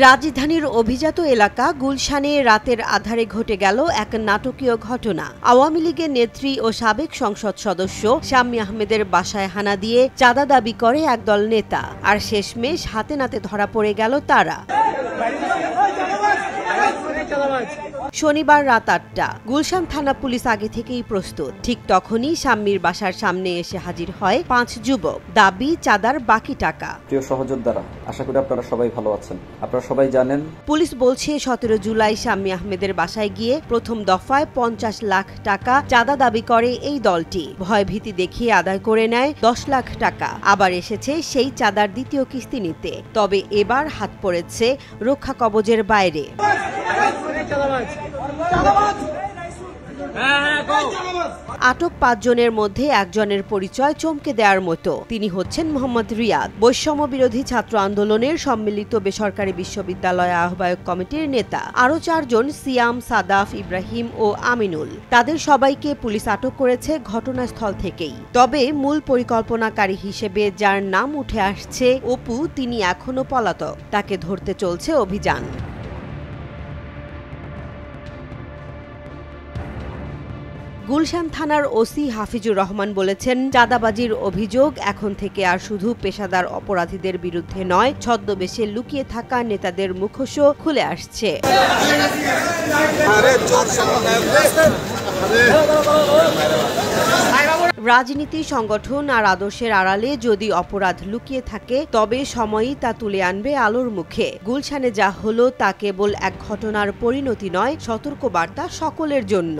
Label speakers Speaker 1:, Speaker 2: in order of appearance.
Speaker 1: রাজধানীর অভিজাত এলাকা গুলশানে রাতের আধারে ঘটে গেল এক নাটকীয় ঘটনা। আওয়ামী লীগের নেত্রী ও সাবেক সংসদ সদস্য শাম্মী আহমেদের বাসায় হানা দিয়ে চাঁদা দাবি করে একদল নেতা, আর শেষমেশ হাতে নাতে ধরা পড়ে গেল তারা। শনিবার রাত ৮টা গুলশান থানা পুলিশ আগে থেকেই প্রস্তুত। ঠিক তখনই শাম্মীর বাসার সামনে এসে হাজির হয় ৫ যুবক। দাবি চাঁদার বাকি টাকা।
Speaker 2: প্রিয় সহযোদ্ধারা, আশা করি আপনারা সবাই ভালো আছেন। আপনারা সবাই জানেন,
Speaker 1: পুলিশ বলছে ১৭ জুলাই শাম্মী আহমেদের বাসায় গিয়ে প্রথম দফায় ৫০ লাখ টাকা চাঁদা দাবি করে এই দলটি। ভয়ভীতি দেখিয়ে আদায় করে নেয় ১০ লাখ টাকা। আবার এসেছে সেই চাঁদার দ্বিতীয় কিস্তি নিতে। তবে এবার হাত পড়েছে রক্ষা কবচের বাইরে। আটক ৫ জনের মধ্যে একজনের পরিচয় চমকে দেওয়ার মতো। তিনি হচ্ছেন মোহাম্মদ রিয়াদ, বৈষম্য বিরোধী ছাত্র আন্দোলনের সম্মিলিত বেসরকারি বিশ্ববিদ্যালয় আহ্বায়ক কমিটির নেতা। আরও ৪ জন সিয়াম, সাদাফ, ইব্রাহিম ও আমিনুল। তাদের সবাইকে পুলিশ আটক করেছে ঘটনাস্থল থেকেই। তবে মূল পরিকল্পনাকারী হিসেবে যার নাম উঠে আসছে অপু, তিনি এখনো পলাতক। তাকে ধরতে চলছে অভিযান। গুলশান থানার ওসি হাফিজুর রহমান বলেছেন, চাঁদাবাজির অভিযোগ এখন থেকে আর শুধু পেশাদার অপরাধীদের বিরুদ্ধে নয়, ছদ্মবেশে লুকিয়ে থাকা নেতাদের মুখোশও খুলে আসছে। রাজনীতি, সংগঠন আর আদর্শের আড়ালে যদি অপরাধ লুকিয়ে থাকে, তবে সময়ই তা তুলে আনবে আলোর মুখে। গুলশানে যা হলো তা কেবল এক ঘটনার পরিণতি নয়, সতর্কবার্তা সকলের জন্য।